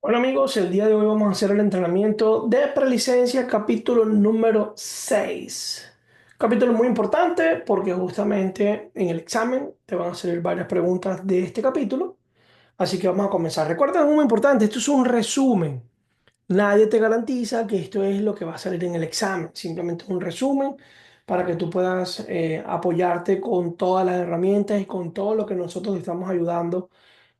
Bueno amigos, el día de hoy vamos a hacer el entrenamiento de prelicencia capítulo número 6. Capítulo muy importante porque justamente en el examen te van a salir varias preguntas de este capítulo. Así que vamos a comenzar. Recuerda algo muy importante, esto es un resumen. Nadie te garantiza que esto es lo que va a salir en el examen. Simplemente un resumen para que tú puedas apoyarte con todas las herramientas y con todo lo que nosotros te estamos ayudando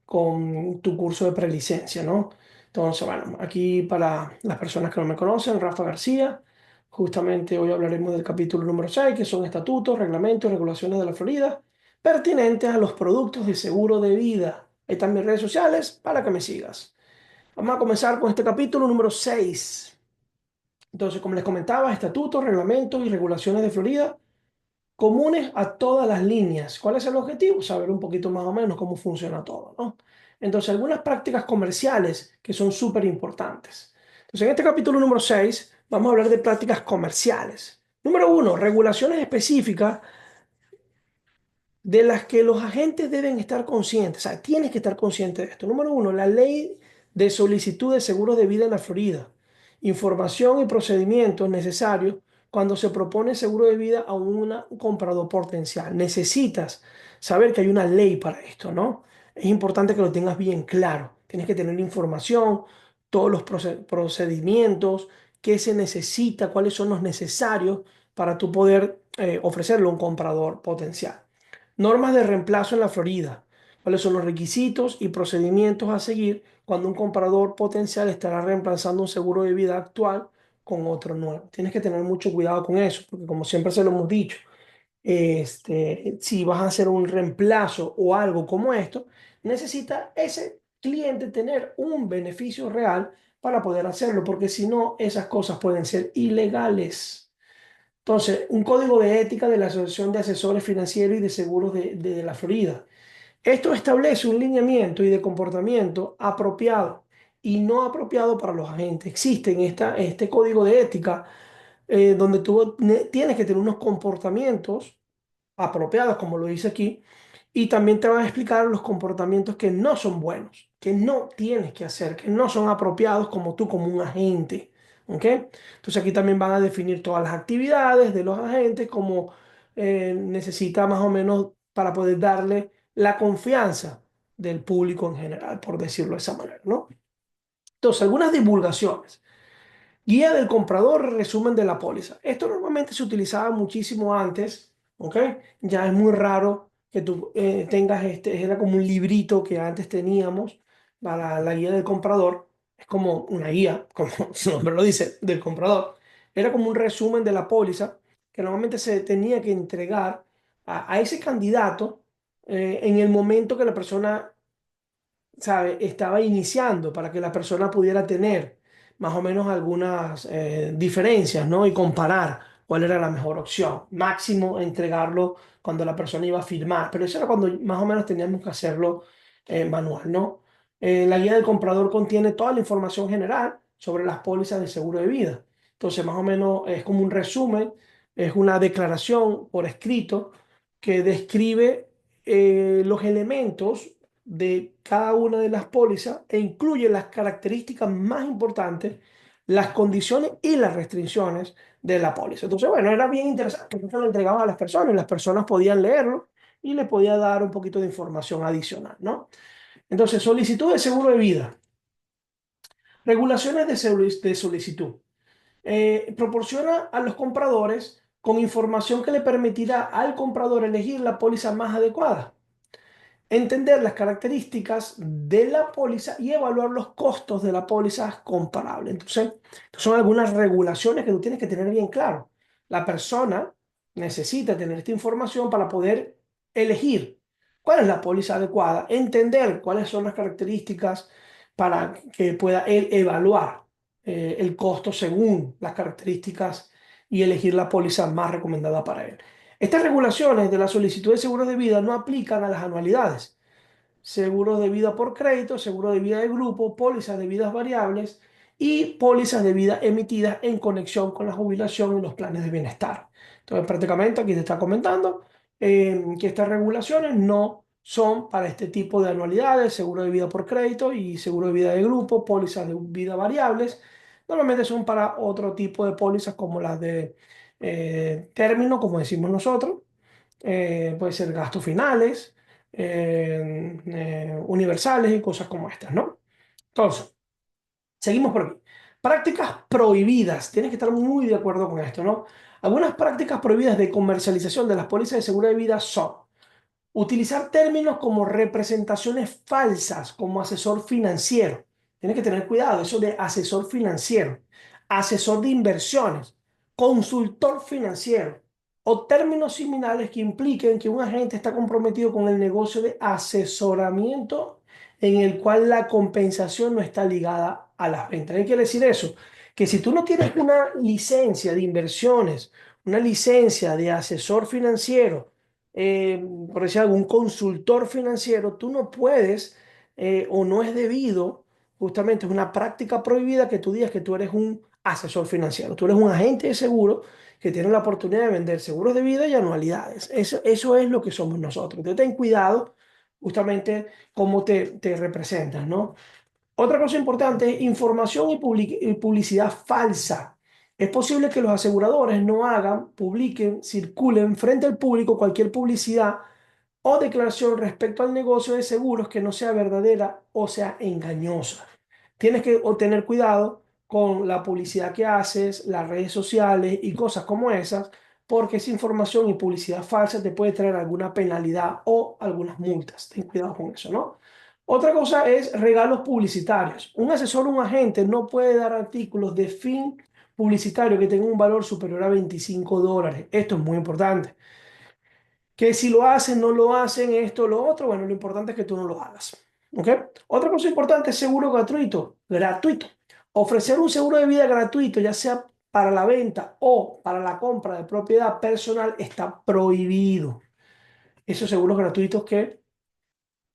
con tu curso de prelicencia, ¿no? Entonces, bueno, aquí para las personas que no me conocen, Rafa García, justamente hoy hablaremos del capítulo número 6, que son estatutos, reglamentos y regulaciones de la Florida, pertinentes a los productos de seguro de vida. Ahí están mis redes sociales para que me sigas. Vamos a comenzar con este capítulo número 6. Entonces, como les comentaba, estatutos, reglamentos y regulaciones de Florida comunes a todas las líneas. ¿Cuál es el objetivo? Saber un poquito más o menos cómo funciona todo, ¿no? Entonces, algunas prácticas comerciales que son súper importantes. Entonces, en este capítulo número 6 vamos a hablar de prácticas comerciales. Número uno, regulaciones específicas de las que los agentes deben estar conscientes. O sea, tienes que estar consciente de esto. Número uno, la ley de solicitud de seguro de vida en la Florida. Información y procedimientos necesarios cuando se propone seguro de vida a un comprador potencial. Necesitas saber que hay una ley para esto, ¿no? Es importante que lo tengas bien claro. Tienes que tener información, todos los procedimientos, qué se necesita, cuáles son los necesarios para tú poder ofrecerlo a un comprador potencial. Normas de reemplazo en la Florida. ¿Cuáles son los requisitos y procedimientos a seguir cuando un comprador potencial estará reemplazando un seguro de vida actual con otro nuevo? Tienes que tener mucho cuidado con eso, porque como siempre se lo hemos dicho, si vas a hacer un reemplazo o algo como esto, necesita ese cliente tener un beneficio real para poder hacerlo, porque si no, esas cosas pueden ser ilegales. Entonces, un código de ética de la Asociación de Asesores Financieros y de Seguros de la Florida. Esto establece un lineamiento y de comportamiento apropiado y no apropiado para los agentes. Existe en este código de ética donde tú tienes que tener unos comportamientos apropiados, como lo dice aquí, y también te van a explicar los comportamientos que no son buenos, que no tienes que hacer, que no son apropiados como tú, como un agente. ¿Ok? Entonces aquí también van a definir todas las actividades de los agentes, como necesita más o menos para poder darle la confianza del público en general, por decirlo de esa manera, ¿no? Entonces, algunas divulgaciones. Guía del comprador, resumen de la póliza. Esto normalmente se utilizaba muchísimo antes, ¿ok? Ya es muy raro que tú tengas era como un librito que antes teníamos para la guía del comprador. Es como una guía, como su nombre lo dice, del comprador. Era como un resumen de la póliza que normalmente se tenía que entregar a ese candidato en el momento que la persona, ¿sabe? Estaba iniciando para que la persona pudiera tener más o menos algunas diferencias, ¿no? Y comparar cuál era la mejor opción. Máximo entregarlo cuando la persona iba a firmar, pero eso era cuando más o menos teníamos que hacerlo manual, ¿no? La guía del comprador contiene toda la información general sobre las pólizas de seguro de vida. Entonces, más o menos es como un resumen, es una declaración por escrito que describe los elementos de cada una de las pólizas e incluye las características más importantes, las condiciones y las restricciones de la póliza. Entonces, bueno, era bien interesante, porque lo entregaban a las personas y las personas podían leerlo y le podía dar un poquito de información adicional, ¿no? Entonces, solicitud de seguro de vida, regulaciones de solicitud. Proporciona a los compradores con información que le permitirá al comprador elegir la póliza más adecuada, entender las características de la póliza y evaluar los costos de la póliza comparable. Entonces, son algunas regulaciones que tú tienes que tener bien claro. La persona necesita tener esta información para poder elegir cuál es la póliza adecuada, entender cuáles son las características para que pueda él evaluar el costo según las características y elegir la póliza más recomendada para él. Estas regulaciones de la solicitud de seguros de vida no aplican a las anualidades. Seguros de vida por crédito, seguro de vida de grupo, pólizas de vidas variables y pólizas de vida emitidas en conexión con la jubilación y los planes de bienestar. Entonces, prácticamente aquí te está comentando que estas regulaciones no son para este tipo de anualidades, seguro de vida por crédito y seguro de vida de grupo, pólizas de vida variables. Normalmente son para otro tipo de pólizas como las de término, como decimos nosotros. Puede ser gastos finales, universales y cosas como estas, ¿no? Entonces, seguimos por aquí. Prácticas prohibidas. Tienes que estar muy de acuerdo con esto, ¿no? Algunas prácticas prohibidas de comercialización de las pólizas de seguro de vida son utilizar términos como representaciones falsas, como asesor financiero. Tienes que tener cuidado, eso de asesor financiero, asesor de inversiones, consultor financiero o términos similares que impliquen que un agente está comprometido con el negocio de asesoramiento en el cual la compensación no está ligada a las ventas. ¿Qué quiere decir eso? Que si tú no tienes una licencia de inversiones, una licencia de asesor financiero, por decir algún consultor financiero, tú no puedes o no es debido, justamente es una práctica prohibida que tú digas que tú eres un asesor financiero, tú eres un agente de seguro que tiene la oportunidad de vender seguros de vida y anualidades. Eso es lo que somos nosotros. Entonces ten cuidado justamente cómo te representas, ¿no? Otra cosa importante es información y publicidad falsa. Es posible que los aseguradores no hagan, publiquen, circulen frente al público cualquier publicidad o declaración respecto al negocio de seguros que no sea verdadera o sea engañosa. Tienes que tener cuidado con la publicidad que haces, las redes sociales y cosas como esas, porque esa información y publicidad falsa te puede traer alguna penalidad o algunas multas. Ten cuidado con eso, ¿no? Otra cosa es regalos publicitarios. Un asesor o un agente no puede dar artículos de fin publicitario que tengan un valor superior a $25. Esto es muy importante. Que si lo hacen, no lo hacen, esto, lo otro, bueno, lo importante es que tú no lo hagas. ¿Ok? Otra cosa importante es seguro gratuito. Gratuito. Ofrecer un seguro de vida gratuito, ya sea para la venta o para la compra de propiedad personal, está prohibido. Esos seguros gratuitos que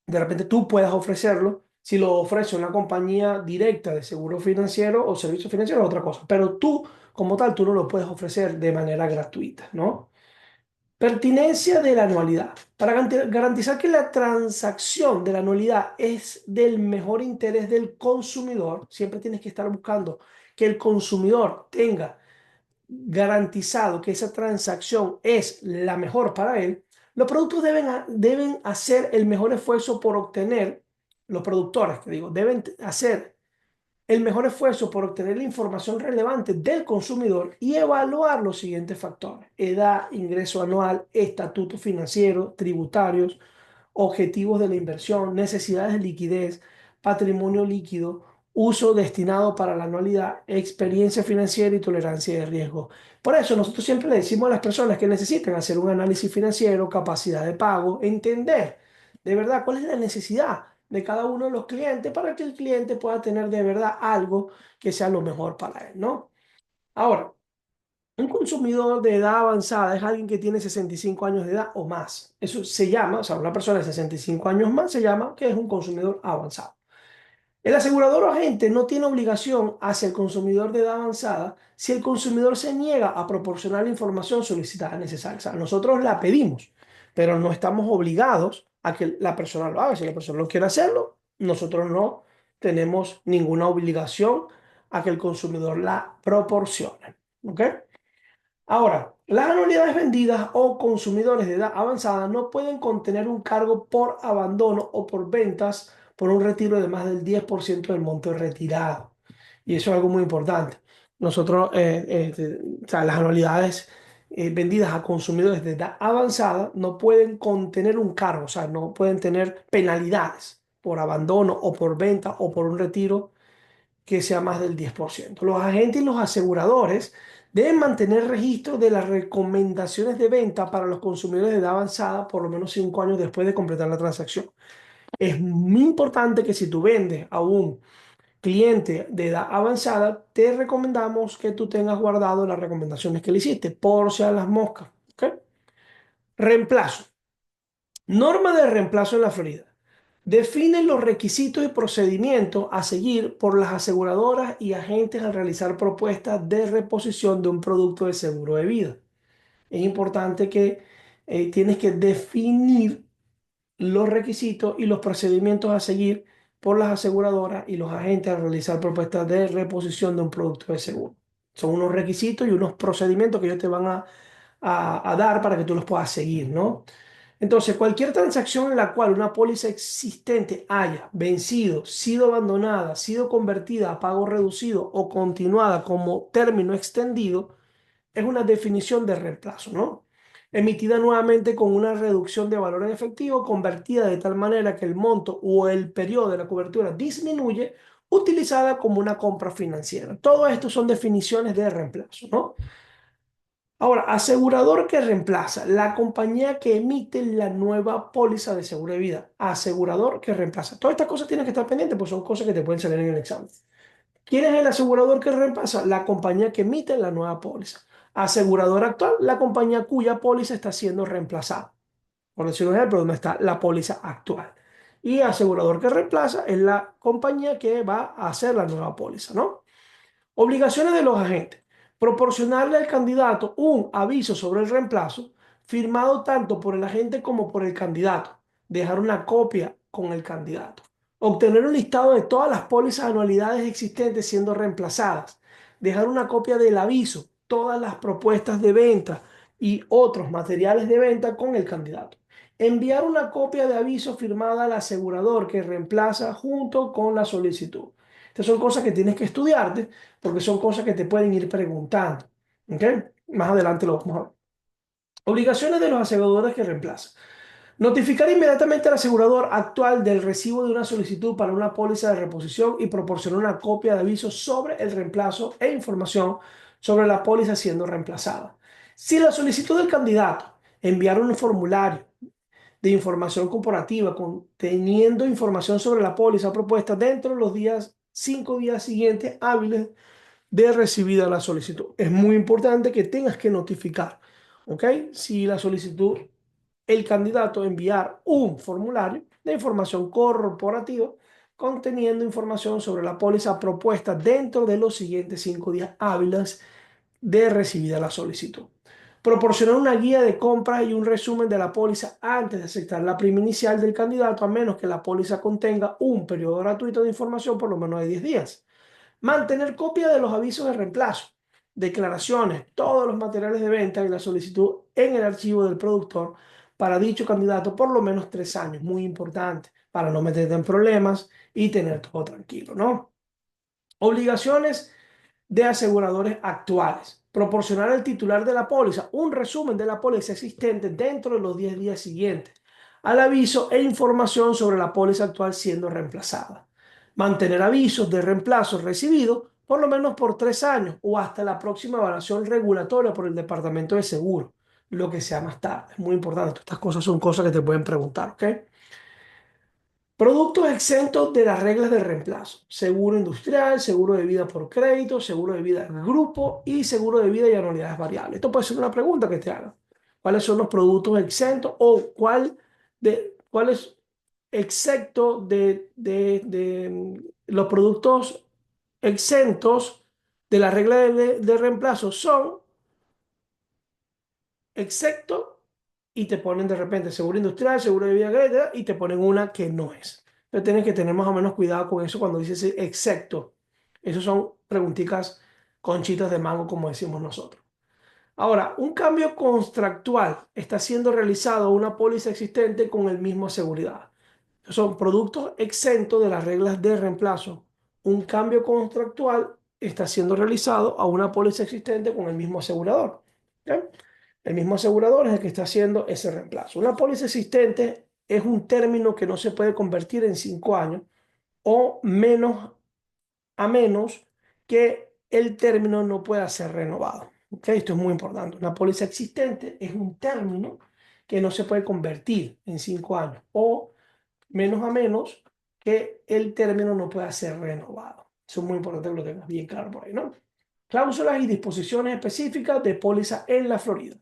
de repente tú puedas ofrecerlo. Si lo ofrece una compañía directa de seguro financiero o servicio financiero, es otra cosa. Pero tú, como tal, tú no lo puedes ofrecer de manera gratuita, ¿no? Pertinencia de la anualidad. Para garantizar que la transacción de la anualidad es del mejor interés del consumidor, siempre tienes que estar buscando que el consumidor tenga garantizado que esa transacción es la mejor para él. Los productos deben hacer el mejor esfuerzo por obtener, los productores, que digo, deben hacer el mejor esfuerzo por obtener la información relevante del consumidor y evaluar los siguientes factores: edad, ingreso anual, estatuto financiero, tributarios, objetivos de la inversión, necesidades de liquidez, patrimonio líquido, uso destinado para la anualidad, experiencia financiera y tolerancia de riesgo. Por eso nosotros siempre le decimos a las personas que necesitan hacer un análisis financiero, capacidad de pago, entender de verdad cuál es la necesidad de cada uno de los clientes para que el cliente pueda tener de verdad algo que sea lo mejor para él, ¿no? Ahora, un consumidor de edad avanzada es alguien que tiene 65 años de edad o más. Eso se llama, o sea, una persona de 65 años más se llama que es un consumidor avanzado. El asegurador o agente no tiene obligación hacia el consumidor de edad avanzada si el consumidor se niega a proporcionar la información solicitada necesaria. O sea, nosotros la pedimos, pero no estamos obligados a que la persona lo haga. Si la persona no quiere hacerlo, nosotros no tenemos ninguna obligación a que el consumidor la proporcione. ¿Ok? Ahora, las anualidades vendidas o consumidores de edad avanzada no pueden contener un cargo por abandono o por ventas por un retiro de más del 10% del monto retirado. Y eso es algo muy importante. Nosotros, o sea, las anualidades vendidas a consumidores de edad avanzada no pueden contener un cargo, o sea, no pueden tener penalidades por abandono o por venta o por un retiro que sea más del 10%. Los agentes y los aseguradores deben mantener registro de las recomendaciones de venta para los consumidores de edad avanzada por lo menos 5 años después de completar la transacción. Es muy importante que si tú vendes a un cliente de edad avanzada, te recomendamos que tú tengas guardado las recomendaciones que le hiciste, por si a las moscas. ¿Ok? Reemplazo. Norma de reemplazo en la Florida. Define los requisitos y procedimientos a seguir por las aseguradoras y agentes al realizar propuestas de reposición de un producto de seguro de vida. Es importante que tienes que definir los requisitos y los procedimientos a seguir por las aseguradoras y los agentes al realizar propuestas de reposición de un producto de seguro. Son unos requisitos y unos procedimientos que ellos te van a dar para que tú los puedas seguir, ¿no? Entonces, cualquier transacción en la cual una póliza existente haya vencido, sido abandonada, sido convertida a pago reducido o continuada como término extendido, es una definición de reemplazo, ¿no? Emitida nuevamente con una reducción de valor en efectivo, convertida de tal manera que el monto o el periodo de la cobertura disminuye, utilizada como una compra financiera. Todo esto son definiciones de reemplazo, ¿no? Ahora, asegurador que reemplaza, la compañía que emite la nueva póliza de seguro de vida. Asegurador que reemplaza. Todas estas cosas tienes que estar pendientes, pues son cosas que te pueden salir en el examen. ¿Quién es el asegurador que reemplaza? La compañía que emite la nueva póliza. Asegurador actual, la compañía cuya póliza está siendo reemplazada. Por decir un ejemplo, donde está la póliza actual. Y asegurador que reemplaza es la compañía que va a hacer la nueva póliza, ¿no? Obligaciones de los agentes. Proporcionarle al candidato un aviso sobre el reemplazo firmado tanto por el agente como por el candidato. Dejar una copia con el candidato. Obtener un listado de todas las pólizas anualidades existentes siendo reemplazadas. Dejar una copia del aviso, todas las propuestas de venta y otros materiales de venta con el candidato. Enviar una copia de aviso firmada al asegurador que reemplaza junto con la solicitud. Estas son cosas que tienes que estudiarte porque son cosas que te pueden ir preguntando. ¿Ok? Más adelante lo vamos a ver. Obligaciones de los aseguradores que reemplazan. Notificar inmediatamente al asegurador actual del recibo de una solicitud para una póliza de reposición y proporcionar una copia de aviso sobre el reemplazo e información sobre la póliza siendo reemplazada. Si la solicitud del candidato enviar un formulario de información corporativa conteniendo información sobre la póliza propuesta dentro de los 5 días siguientes hábiles de recibida la solicitud. Es muy importante que tengas que notificar, ¿ok? Si la solicitud, el candidato enviar un formulario de información corporativa conteniendo información sobre la póliza propuesta dentro de los siguientes 5 días hábiles de recibida la solicitud. Proporcionar una guía de compras y un resumen de la póliza antes de aceptar la prima inicial del candidato, a menos que la póliza contenga un periodo gratuito de información por lo menos de 10 días. Mantener copia de los avisos de reemplazo, declaraciones, todos los materiales de venta y la solicitud en el archivo del productor para dicho candidato por lo menos 3 años. Muy importante para no meterte en problemas y tener todo tranquilo, ¿no? Obligaciones de aseguradores actuales. Proporcionar al titular de la póliza un resumen de la póliza existente dentro de los 10 días siguientes al aviso e información sobre la póliza actual siendo reemplazada. Mantener avisos de reemplazo recibidos por lo menos por 3 años o hasta la próxima evaluación regulatoria por el Departamento de Seguro, lo que sea más tarde. Es muy importante. Estas cosas son cosas que te pueden preguntar, ¿ok? Productos exentos de las reglas de reemplazo. Seguro industrial, seguro de vida por crédito, seguro de vida grupo y seguro de vida y anualidades variables. Esto puede ser una pregunta que te hagan. ¿Cuáles son los productos exentos o cuál es excepto de los productos exentos de la regla de reemplazo son excepto y te ponen de repente seguro industrial, seguro de vida, etcétera, y te ponen una que no es. Entonces tienes que tener más o menos cuidado con eso cuando dices excepto. Esos son preguntitas conchitas de mango, como decimos nosotros. Ahora, un cambio contractual está siendo realizado a una póliza existente con el mismo seguridad. Son productos exentos de las reglas de reemplazo. Un cambio contractual está siendo realizado a una póliza existente con el mismo asegurador. ¿Ok? El mismo asegurador es el que está haciendo ese reemplazo. Una póliza existente es un término que no se puede convertir en 5 años o menos a menos que el término no pueda ser renovado. ¿Ok? Esto es muy importante. Una póliza existente es un término que no se puede convertir en 5 años o menos a menos que el término no pueda ser renovado. Eso es muy importante que lo tengas bien claro por ahí, ¿no? Cláusulas y disposiciones específicas de póliza en la Florida.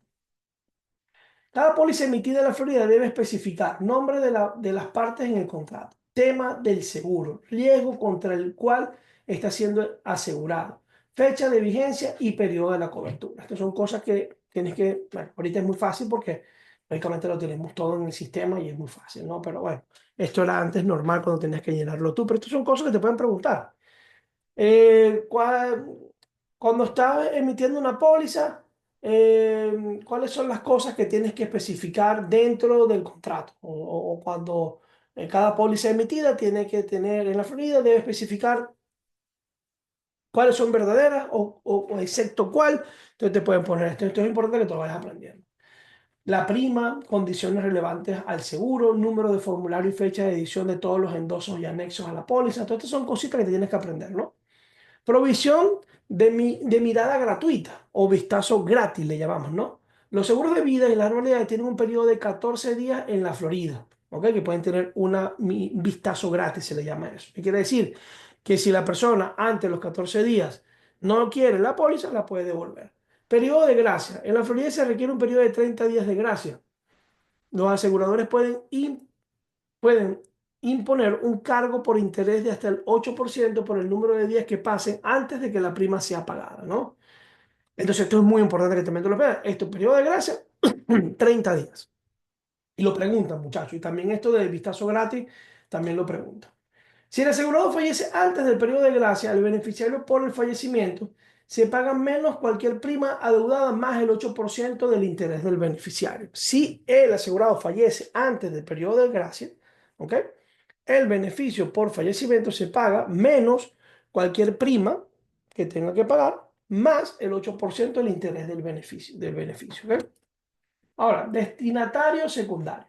Cada póliza emitida en la Florida debe especificar nombre de las partes en el contrato, tema del seguro, riesgo contra el cual está siendo asegurado, fecha de vigencia y periodo de la cobertura. Estas son cosas que tienes que, bueno, ahorita es muy fácil porque Lógicamente lo tenemos todo en el sistema y es muy fácil, ¿no? Pero bueno, esto era antes normal cuando tenías que llenarlo tú, pero estas son cosas que te pueden preguntar. Cuando estás emitiendo una póliza, ¿cuáles son las cosas que tienes que especificar dentro del contrato? O cuando cada póliza emitida tiene que tener, en la Florida, debe especificar cuáles son verdaderas o excepto cuál. Entonces te pueden poner esto. Esto es importante que tú lo vayas aprendiendo. La prima, condiciones relevantes al seguro, número de formulario y fecha de edición de todos los endosos y anexos a la póliza. Todas estas son cositas que te tienes que aprender, ¿no? Provisión de mirada gratuita o vistazo gratis, le llamamos, ¿no? Los seguros de vida y las anualidades tienen un periodo de 14 días en la Florida, ¿ok? Que pueden tener un vistazo gratis, se le llama eso. ¿Qué quiere decir? Que si la persona antes de los 14 días no quiere la póliza, la puede devolver. Periodo de gracia. En la Florida se requiere un periodo de 30 días de gracia. Los aseguradores pueden imponer un cargo por interés de hasta el 8% por el número de días que pasen antes de que la prima sea pagada, ¿no? Entonces, esto es muy importante que también tú lo veas. Esto, periodo de gracia, 30 días. Y lo preguntan, muchachos. Y también esto de vistazo gratis, también lo preguntan. Si el asegurado fallece antes del periodo de gracia, al beneficiario por el fallecimiento se paga menos cualquier prima adeudada más el 8% del interés del beneficiario. Si el asegurado fallece antes del periodo de gracia, ¿ok? El beneficio por fallecimiento se paga menos cualquier prima que tenga que pagar más el 8% del interés del beneficio, ¿ok? Ahora, destinatario secundario.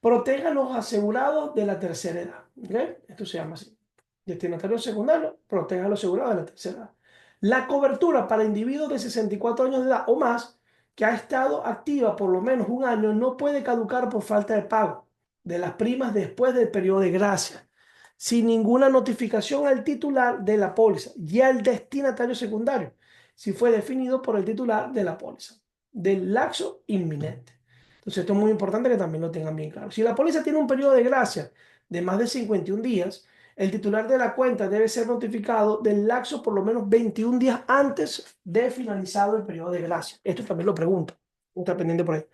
Proteja a los asegurados de la tercera edad. ¿Ok? Esto se llama así. Destinatario secundario, proteja a los asegurados de la tercera edad. La cobertura para individuos de 64 años de edad o más que ha estado activa por lo menos un año no puede caducar por falta de pago de las primas después del periodo de gracia, sin ninguna notificación al titular de la póliza y al destinatario secundario, si fue definido por el titular de la póliza, del lapso inminente. Entonces, esto es muy importante que también lo tengan bien claro. Si la póliza tiene un periodo de gracia de más de 51 días, el titular de la cuenta debe ser notificado del lapso por lo menos 21 días antes de finalizado el periodo de gracia. Esto también lo pregunto. Está pendiente por ahí.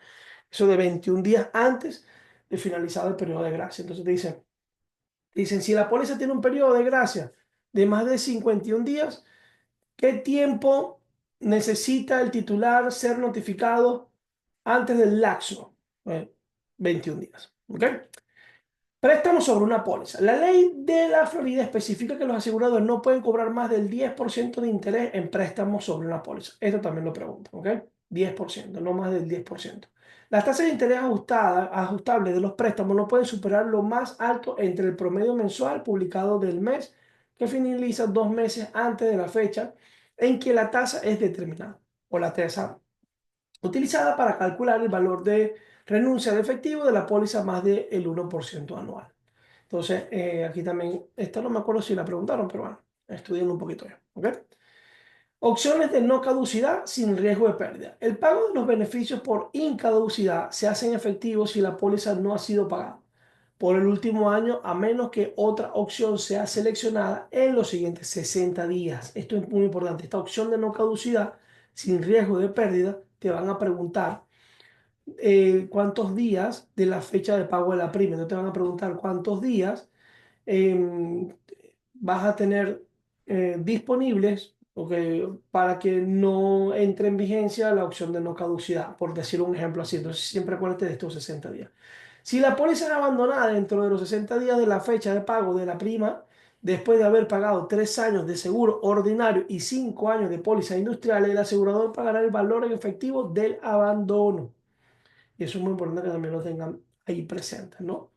Eso de 21 días antes de finalizado el periodo de gracia. Entonces te dicen, si la póliza tiene un periodo de gracia de más de 51 días, ¿qué tiempo necesita el titular ser notificado antes del lapso? Eh, 21 días. ¿Ok? Préstamos sobre una póliza. La ley de la Florida especifica que los asegurados no pueden cobrar más del 10% de interés en préstamos sobre una póliza. Esto también lo pregunto, ¿ok? 10%, no más del 10%. Las tasas de interés ajustables de los préstamos no pueden superar lo más alto entre el promedio mensual publicado del mes, que finaliza 2 meses antes de la fecha en que la tasa es determinada, o la tasa utilizada para calcular el valor de renuncia de efectivo de la póliza más del 1% anual. Entonces, aquí también, esta no me acuerdo si la preguntaron, pero bueno, estudiando un poquito ya. ¿Ok? Opciones de no caducidad sin riesgo de pérdida. El pago de los beneficios por incaducidad se hace en efectivo si la póliza no ha sido pagada por el último año, a menos que otra opción sea seleccionada en los siguientes 60 días. Esto es muy importante. Esta opción de no caducidad sin riesgo de pérdida, te van a preguntar cuántos días de la fecha de pago de la prima. No te van a preguntar cuántos días em, vas a tener disponibles, ok, para que no entre en vigencia la opción de no caducidad, por decir un ejemplo así. Entonces, siempre acuérdate de estos 60 días. Si la póliza es abandonada dentro de los 60 días de la fecha de pago de la prima, después de haber pagado 3 años de seguro ordinario y 5 años de póliza industrial, el asegurador pagará el valor en efectivo del abandono. Y eso es muy importante que también lo tengan ahí presentes, ¿no?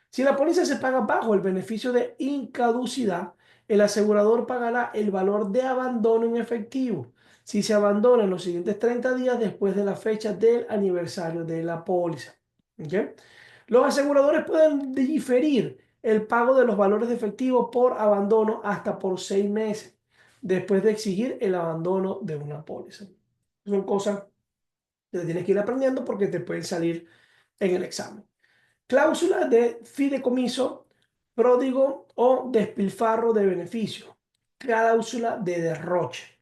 Si la póliza se paga bajo el beneficio de incaducidad, el asegurador pagará el valor de abandono en efectivo si se abandona en los siguientes 30 días después de la fecha del aniversario de la póliza. ¿Ok? Los aseguradores pueden diferir el pago de los valores de efectivo por abandono hasta por 6 meses después de exigir el abandono de una póliza. Son cosas que tienes que ir aprendiendo porque te pueden salir en el examen. Cláusula de fideicomiso, pródigo o despilfarro de beneficio. Cláusula de derroche.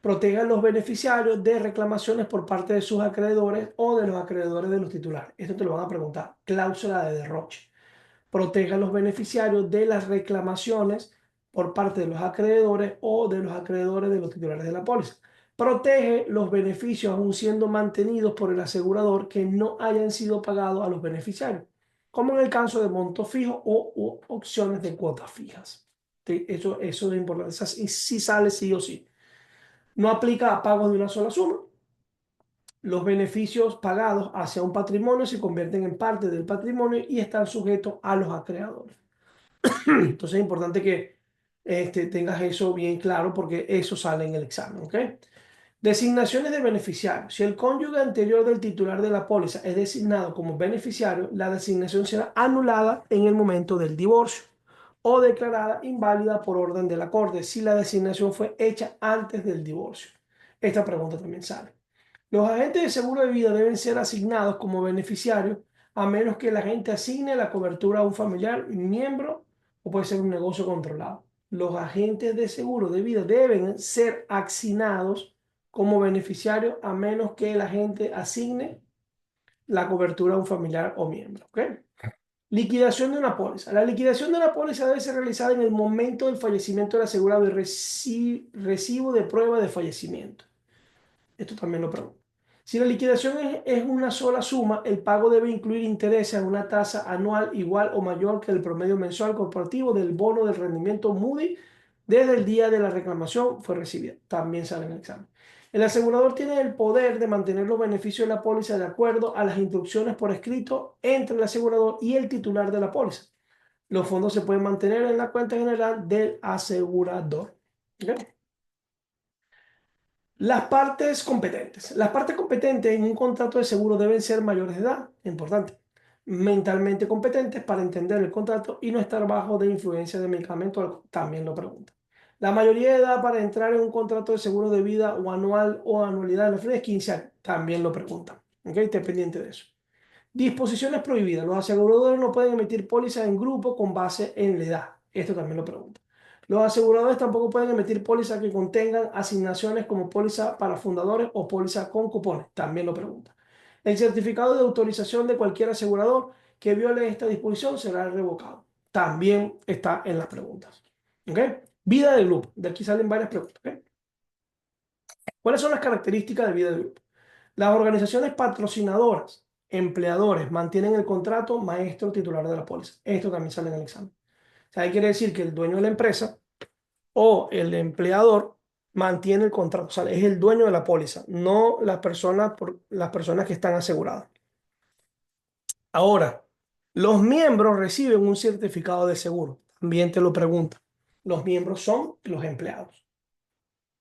Protege a los beneficiarios de reclamaciones por parte de sus acreedores o de los acreedores de los titulares. Esto te lo van a preguntar. Cláusula de derroche. Protege a los beneficiarios de las reclamaciones por parte de los acreedores o de los acreedores de los titulares de la póliza. Protege los beneficios aún siendo mantenidos por el asegurador que no hayan sido pagados a los beneficiarios, como en el caso de montos fijos o opciones de cuotas fijas. Eso es importante. Si sale sí o sí. No aplica a pagos de una sola suma. Los beneficios pagados hacia un patrimonio se convierten en parte del patrimonio y están sujetos a los acreedores. Entonces es importante que tengas eso bien claro porque eso sale en el examen, ¿ok? Designaciones de beneficiario. Si el cónyuge anterior del titular de la póliza es designado como beneficiario, la designación será anulada en el momento del divorcio o declarada inválida por orden de la corte si la designación fue hecha antes del divorcio. Esta pregunta también sale. Los agentes de seguro de vida deben ser asignados como beneficiarios a menos que el agente asigne la cobertura a un familiar, miembro o puede ser un negocio controlado. Los agentes de seguro de vida deben ser asignados como beneficiarios a menos que el agente asigne la cobertura a un familiar o miembro. ¿Ok? Liquidación de una póliza. La liquidación de una póliza debe ser realizada en el momento del fallecimiento del asegurado y recibo de prueba de fallecimiento. Esto también lo pregunto. Si la liquidación es una sola suma, el pago debe incluir intereses a una tasa anual igual o mayor que el promedio mensual corporativo del bono del rendimiento Moody desde el día de la reclamación fue recibida. También sale en el examen. El asegurador tiene el poder de mantener los beneficios de la póliza de acuerdo a las instrucciones por escrito entre el asegurador y el titular de la póliza. Los fondos se pueden mantener en la cuenta general del asegurador. ¿Ok? Las partes competentes. Las partes competentes en un contrato de seguro deben ser mayores de edad, importante, mentalmente competentes para entender el contrato y no estar bajo de influencia de medicamentos, también lo pregunta. La mayoría de edad para entrar en un contrato de seguro de vida o anual o anualidad en la es 15 años, también lo preguntan. ¿Ok? Esté pendiente de eso. Disposiciones prohibidas. Los aseguradores no pueden emitir pólizas en grupo con base en la edad. Esto también lo pregunto. Los aseguradores tampoco pueden emitir pólizas que contengan asignaciones como póliza para fundadores o póliza con cupones. También lo pregunta. El certificado de autorización de cualquier asegurador que viole esta disposición será revocado. También está en las preguntas. ¿Ok? Vida del grupo. De aquí salen varias preguntas. ¿Ok? ¿Cuáles son las características de vida del grupo? Las organizaciones patrocinadoras, empleadores, mantienen el contrato maestro titular de la póliza. Esto también sale en el examen. O sea, ahí quiere decir que el dueño de la empresa o el empleador mantiene el contrato. O sea, es el dueño de la póliza, no las personas que están aseguradas. Ahora, los miembros reciben un certificado de seguro. También te lo pregunto. Los miembros son los empleados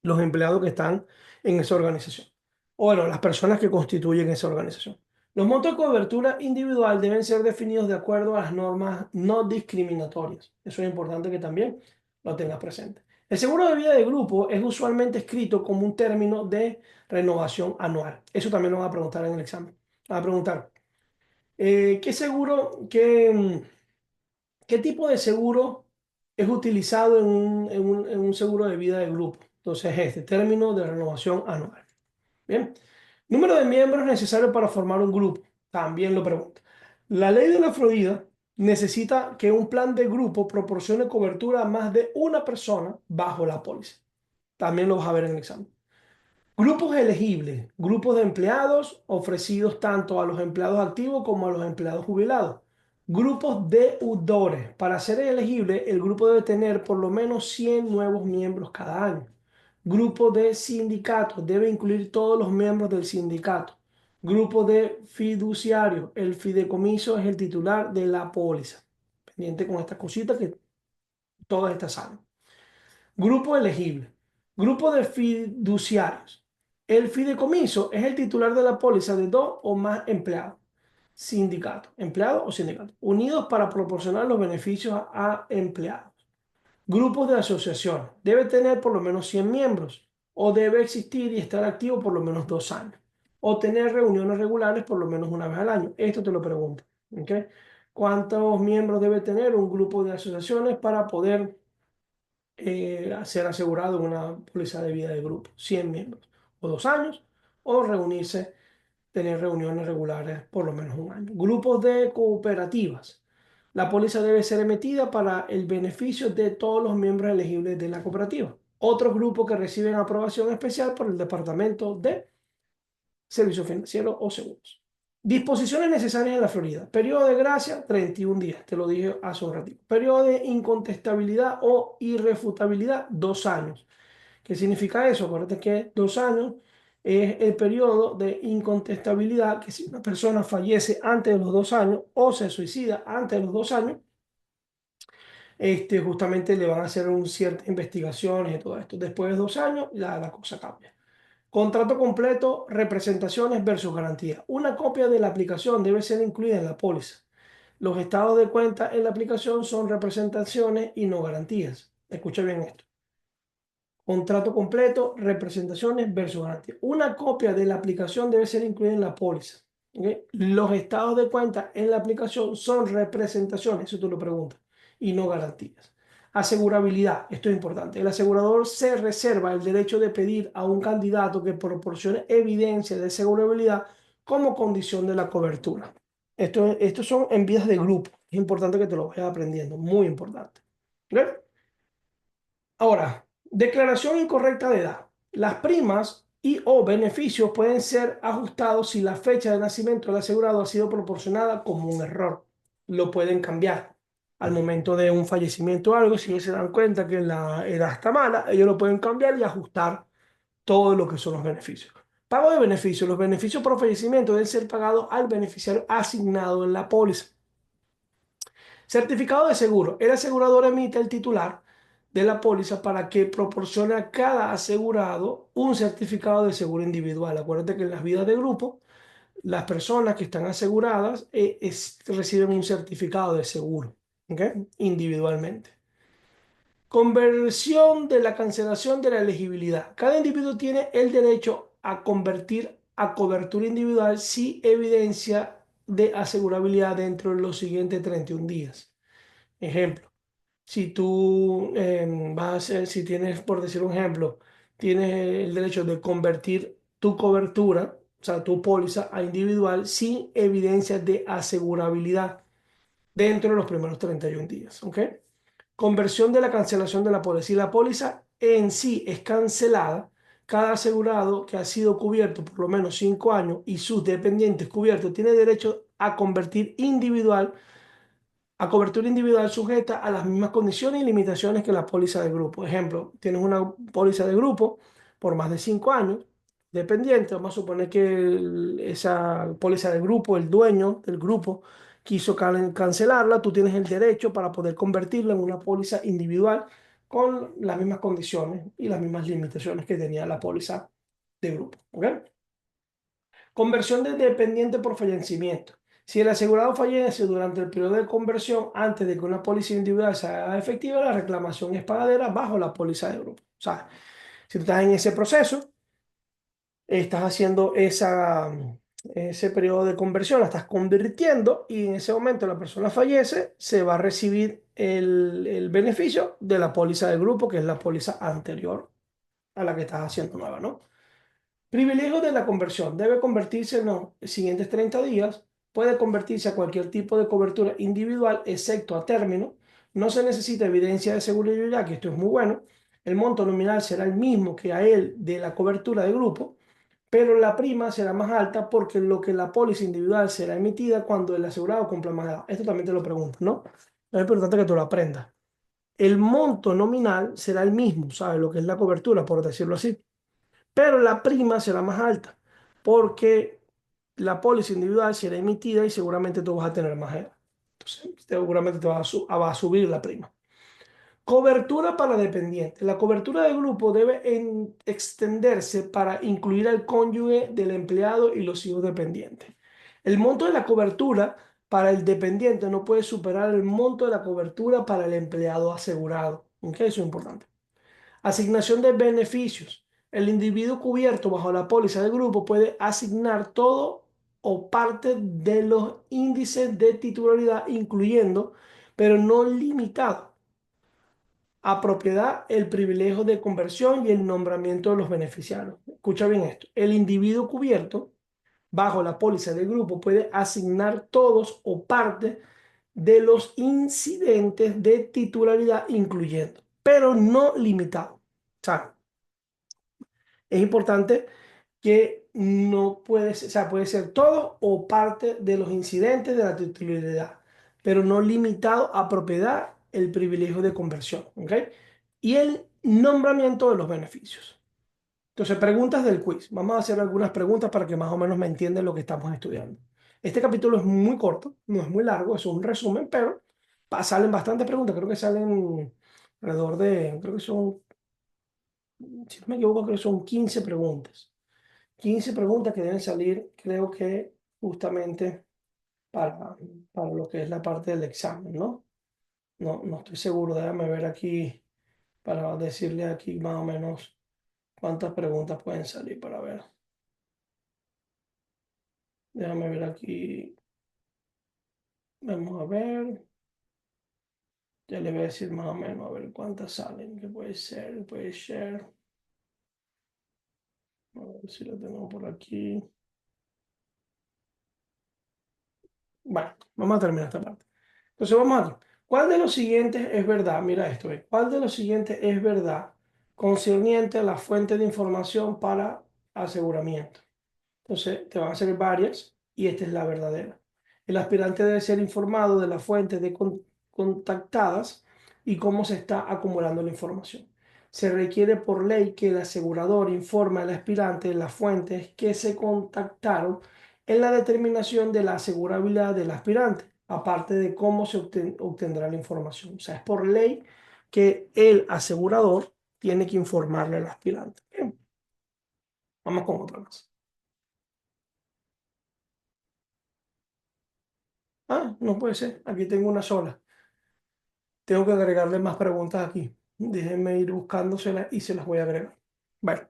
que están en esa organización. O bueno, las personas que constituyen esa organización. Los montos de cobertura individual deben ser definidos de acuerdo a las normas no discriminatorias. Eso es importante que también lo tengas presente. El seguro de vida de grupo es usualmente escrito como un término de renovación anual. Eso también lo van a preguntar en el examen. Van a preguntar, ¿qué seguro, qué tipo de seguro es utilizado en un seguro de vida de grupo? Entonces, este término de renovación anual. Bien. Número de miembros necesario para formar un grupo. También lo pregunto. La ley de la Florida necesita que un plan de grupo proporcione cobertura a más de una persona bajo la póliza. También lo vas a ver en el examen. Grupos elegibles, grupos de empleados ofrecidos tanto a los empleados activos como a los empleados jubilados. Grupos deudores. Para ser elegible, el grupo debe tener por lo menos 100 nuevos miembros cada año. Grupo de sindicatos. Debe incluir todos los miembros del sindicato. Grupo de fiduciarios. El fideicomiso es el titular de la póliza. Pendiente con estas cositas que todas estas salen. Grupo elegible. Grupo de fiduciarios. El fideicomiso es el titular de la póliza de dos o más empleados. Sindicato, empleado o sindicato, unidos para proporcionar los beneficios a empleados. Grupos de asociación. Debe tener por lo menos 100 miembros o debe existir y estar activo por lo menos 2 años. O tener reuniones regulares por lo menos una vez al año. Esto te lo pregunto. ¿Ok? ¿Cuántos miembros debe tener un grupo de asociaciones para poder ser asegurado en una póliza de vida de grupo, 100 miembros, o 2 años, o reunirse, tener reuniones regulares por lo menos un año. Grupos de cooperativas. La póliza debe ser emitida para el beneficio de todos los miembros elegibles de la cooperativa. Otros grupos que reciben aprobación especial por el Departamento de Servicios Financieros o Seguros. Disposiciones necesarias en la Florida. Periodo de gracia, 31 días. Te lo dije hace un ratito. Periodo de incontestabilidad o irrefutabilidad, 2 años. ¿Qué significa eso? Acuérdate que 2 años es el periodo de incontestabilidad, que si una persona fallece antes de los 2 años o se suicida antes de los 2 años, justamente le van a hacer ciertas investigaciones y todo esto. Después de 2 años, la cosa cambia. Contrato completo, representaciones versus garantía. Una copia de la aplicación debe ser incluida en la póliza. Los estados de cuenta en la aplicación son representaciones y no garantías. Escucha bien esto. Contrato completo, representaciones versus garantía. Una copia de la aplicación debe ser incluida en la póliza. ¿Ok? Los estados de cuenta en la aplicación son representaciones, eso tú lo preguntas, y no garantías. Asegurabilidad, esto es importante. El asegurador se reserva el derecho de pedir a un candidato que proporcione evidencia de asegurabilidad como condición de la cobertura. Estos son en vías de grupo. Es importante que te lo vayas aprendiendo, muy importante. ¿Ok? Ahora, declaración incorrecta de edad. Las primas y o beneficios pueden ser ajustados si la fecha de nacimiento del asegurado ha sido proporcionada como un error. Lo pueden cambiar al momento de un fallecimiento o algo. Si ellos se dan cuenta que la edad está mala, ellos lo pueden cambiar y ajustar todo lo que son los beneficios. Pago de beneficios. Los beneficios por fallecimiento deben ser pagados al beneficiario asignado en la póliza. Certificado de seguro. El asegurador emite al titular de la póliza para que proporcione a cada asegurado un certificado de seguro individual. Acuérdate que en las vidas de grupo, las personas que están aseguradas reciben un certificado de seguro, ¿ok? Individualmente. Conversión de la cancelación de la elegibilidad. Cada individuo tiene el derecho a convertir a cobertura individual si evidencia de asegurabilidad dentro de los siguientes 31 días. Ejemplo, si tú vas a hacer, si tienes, por decir un ejemplo, tienes el derecho de convertir tu cobertura, o sea, tu póliza a individual sin evidencia de asegurabilidad dentro de los primeros 31 días, ¿ok? Conversión de la cancelación de la póliza. Si la póliza en sí es cancelada, cada asegurado que ha sido cubierto por lo menos 5 años y sus dependientes cubiertos tiene derecho a convertir individual a cobertura individual sujeta a las mismas condiciones y limitaciones que la póliza de grupo. Ejemplo, tienes una póliza de grupo por más de 5 años, dependiente, vamos a suponer que esa póliza de grupo, el dueño del grupo, quiso cancelarla, tú tienes el derecho para poder convertirla en una póliza individual con las mismas condiciones y las mismas limitaciones que tenía la póliza de grupo. ¿Ok? Conversión de dependiente por fallecimiento. Si el asegurado fallece durante el periodo de conversión antes de que una póliza individual sea efectiva, la reclamación es pagadera bajo la póliza de grupo. O sea, si tú estás en ese proceso, estás haciendo ese periodo de conversión, la estás convirtiendo y en ese momento la persona fallece, se va a recibir el beneficio de la póliza de grupo, que es la póliza anterior a la que estás haciendo nueva, ¿no? Privilegio de la conversión. Debe convertirse en los siguientes 30 días. Puede convertirse a cualquier tipo de cobertura individual, excepto a término. No se necesita evidencia de seguridad, que esto es muy bueno. El monto nominal será el mismo que a él de la cobertura de grupo, pero la prima será más alta porque lo que la póliza individual será emitida cuando el asegurado cumpla más edad. Esto también te lo pregunto, ¿no? Es importante que tú lo aprendas. El monto nominal será el mismo, ¿sabes? Lo que es la cobertura, por decirlo así, pero la prima será más alta porque la póliza individual será emitida y seguramente tú vas a tener más edad. Entonces, seguramente te va a subir la prima. Cobertura para dependientes. La cobertura de grupo debe extenderse para incluir al cónyuge del empleado y los hijos dependientes. El monto de la cobertura para el dependiente no puede superar el monto de la cobertura para el empleado asegurado. ¿Ok? Eso es importante. Asignación de beneficios. El individuo cubierto bajo la póliza del grupo puede asignar todo o parte de los índices de titularidad, incluyendo, pero no limitado a propiedad el privilegio de conversión y el nombramiento de los beneficiarios. Escucha bien esto. El individuo cubierto bajo la póliza del grupo puede asignar todos o parte de los incidentes de titularidad, incluyendo, pero no limitado. O sea, es importante que no puede ser, o sea, puede ser todo o parte de los incidentes de la titularidad, pero no limitado a propiedad, el privilegio de conversión, ¿ok? Y el nombramiento de los beneficios. Entonces, preguntas del quiz. Vamos a hacer algunas preguntas para que más o menos me entiendan lo que estamos estudiando. Este capítulo es muy corto, no es muy largo, es un resumen, pero salen bastantes preguntas. Creo que salen alrededor de, creo que son, si no me equivoco, creo que son 15 preguntas. 15 preguntas que deben salir, creo que justamente para, para lo que es la parte del examen, ¿no? No, no estoy seguro, déjame ver aquí para decirle aquí más o menos cuántas preguntas pueden salir para ver. Déjame ver aquí. Vamos a ver. Ya le voy a decir más o menos a ver cuántas salen. Que puede ser, puede ser. A ver si lo tengo por aquí. Bueno, vamos a terminar esta parte. Entonces vamos aquí. ¿Cuál de los siguientes es verdad? Mira esto. ¿Cuál de los siguientes es verdad concerniente a la fuente de información para aseguramiento? Entonces, te van a salir varias y esta es la verdadera. El aspirante debe ser informado de las fuentes contactadas y cómo se está acumulando la información. Se requiere por ley que el asegurador informe al aspirante de las fuentes que se contactaron en la determinación de la asegurabilidad del aspirante, aparte de cómo se obtendrá la información. O sea, es por ley que el asegurador tiene que informarle al aspirante. Bien, vamos con otra más. Ah, no puede ser. Aquí tengo una sola. Tengo que agregarle más preguntas aquí. Déjenme ir buscándoselas y se las voy a agregar. Bueno,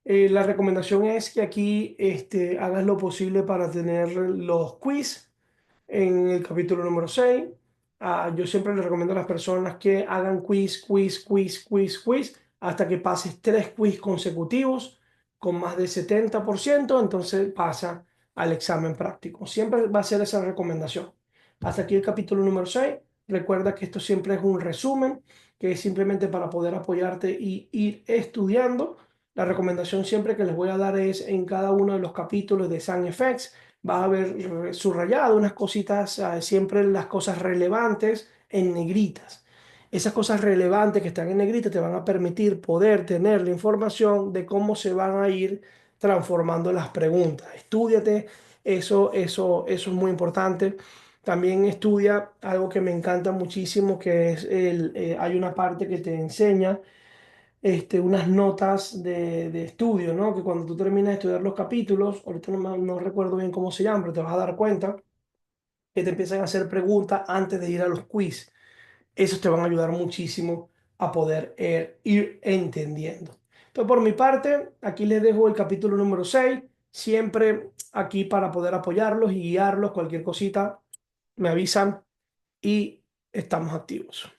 la recomendación es que aquí hagas lo posible para tener los quiz en el capítulo número 6. Yo siempre les recomiendo a las personas que hagan quiz, hasta que pases 3 quiz consecutivos con más del 70%, entonces pasa al examen práctico. Siempre va a ser esa recomendación. Hasta aquí el capítulo número 6. Recuerda que esto siempre es un resumen, que es simplemente para poder apoyarte y ir estudiando. La recomendación siempre que les voy a dar es en cada uno de los capítulos de Sun Effects vas a ver subrayado unas cositas, siempre las cosas relevantes en negritas. Esas cosas relevantes que están en negrita te van a permitir poder tener la información de cómo se van a ir transformando las preguntas. Estúdiate, eso es muy importante. También estudia algo que me encanta muchísimo, que es hay una parte que te enseña unas notas de estudio, ¿no? Que cuando tú terminas de estudiar los capítulos, ahorita no recuerdo bien cómo se llama, pero te vas a dar cuenta que te empiezan a hacer preguntas antes de ir a los quiz. Esos te van a ayudar muchísimo a poder ir entendiendo. Entonces, por mi parte, aquí les dejo el capítulo número 6 siempre aquí para poder apoyarlos y guiarlos, cualquier cosita, me avisan y estamos activos.